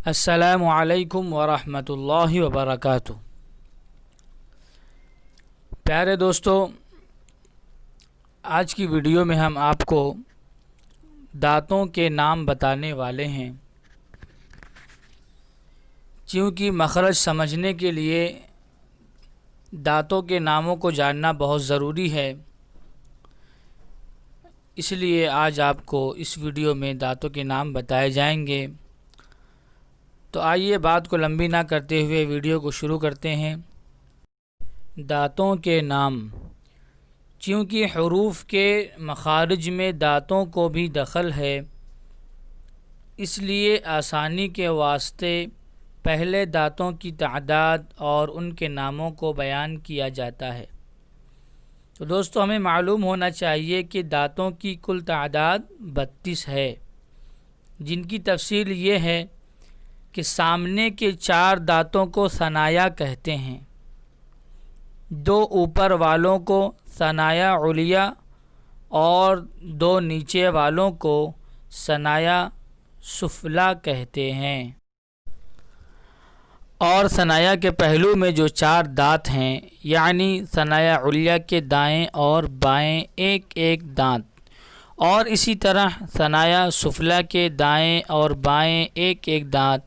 السلام علیکم ورحمۃ اللہ وبرکاتہ۔ پیارے دوستو، آج کی ویڈیو میں ہم آپ کو دانتوں کے نام بتانے والے ہیں۔ چونکہ مخرج سمجھنے کے لیے دانتوں کے ناموں کو جاننا بہت ضروری ہے، اس لیے آج آپ کو اس ویڈیو میں دانتوں کے نام بتائے جائیں گے۔ تو آئیے بات کو لمبی نہ کرتے ہوئے ویڈیو کو شروع کرتے ہیں۔ دانتوں کے نام۔ چونکہ حروف کے مخارج میں دانتوں کو بھی دخل ہے، اس لیے آسانی کے واسطے پہلے دانتوں کی تعداد اور ان کے ناموں کو بیان کیا جاتا ہے۔ تو دوستو، ہمیں معلوم ہونا چاہیے کہ دانتوں کی کل تعداد 32 ہے، جن کی تفصیل یہ ہے کہ سامنے کے 4 دانتوں کو ثنایا کہتے ہیں، 2 اوپر والوں کو ثنایا علیہ اور 2 نیچے والوں کو ثنایا سفلی کہتے ہیں۔ اور ثنایا کے پہلو میں جو 4 دانت ہیں، یعنی ثنایا علیہ کے دائیں اور بائیں ایک دانت، اور اسی طرح ثنایا سفلی کے دائیں اور بائیں ایک دانت،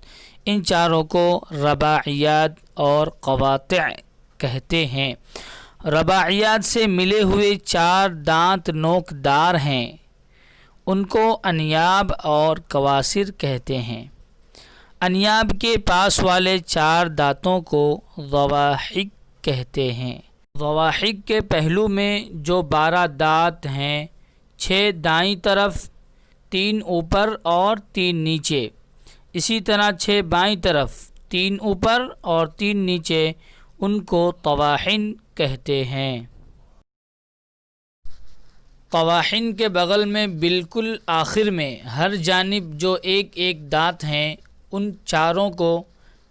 ان چاروں کو رباعیات اور قواطع کہتے ہیں۔ رباعیات سے ملے ہوئے 4 دانت نوکدار ہیں، ان کو انیاب اور قواصر کہتے ہیں۔ انیاب کے پاس والے 4 دانتوں کو ضواحک کہتے ہیں۔ ضواحک کے پہلو میں جو 12 دانت ہیں، 6 دائیں طرف، 3 اوپر اور 3 نیچے، اسی طرح 6 بائیں طرف، 3 اوپر اور 3 نیچے، ان کو طواحن کہتے ہیں۔ طواحن کے بغل میں بالکل آخر میں ہر جانب جو ایک دانت ہیں، ان چاروں کو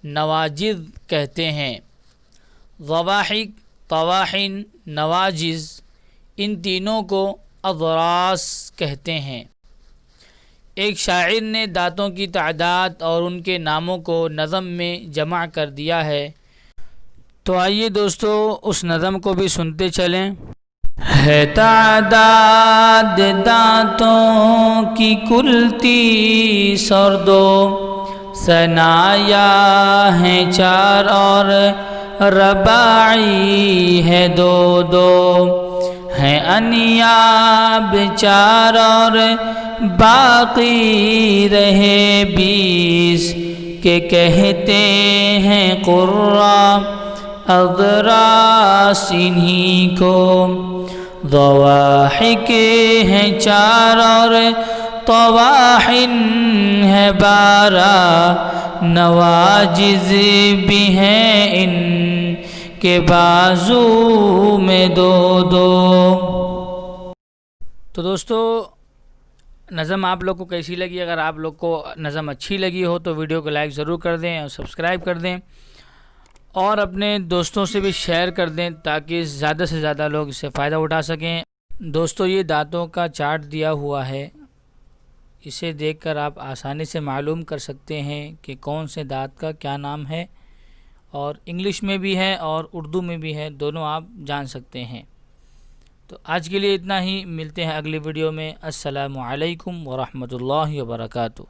نواجذ کہتے ہیں۔ ضواحک، طواحن، نواجذ، ان تینوں کو اضراس کہتے ہیں۔ ایک شاعر نے دانتوں کی تعداد اور ان کے ناموں کو نظم میں جمع کر دیا ہے، تو آئیے دوستو اس نظم کو بھی سنتے چلیں۔ ہے تعداد دانتوں کی کل 30 اور 2، ثنایا ہیں 4 اور رباعی ہے 2 ہیں انیاب 4 اور باقی رہے 20 کہ کہتے ہیں قراء اضراس انہی کو۔ ضواحک ہیں 4 اور طواحن ہے 12، نواجذ بھی ہیں ان کے بازو میں 2۔ تو دوستو، نظم آپ لوگ کو کیسی لگی؟ اگر آپ لوگ کو نظم اچھی لگی ہو تو ویڈیو کو لائک ضرور کر دیں اور سبسکرائب کر دیں، اور اپنے دوستوں سے بھی شیئر کر دیں تاکہ زیادہ سے زیادہ لوگ اس سے فائدہ اٹھا سکیں۔ دوستو، یہ دانتوں کا چارٹ دیا ہوا ہے، اسے دیکھ کر آپ آسانی سے معلوم کر سکتے ہیں کہ کون سے دانت کا کیا نام ہے، اور انگلش میں بھی ہے اور اردو میں بھی ہے، دونوں آپ جان سکتے ہیں۔ تو آج کے لیے اتنا ہی، ملتے ہیں اگلی ویڈیو میں۔ السلام علیکم ورحمۃ اللہ وبرکاتہ۔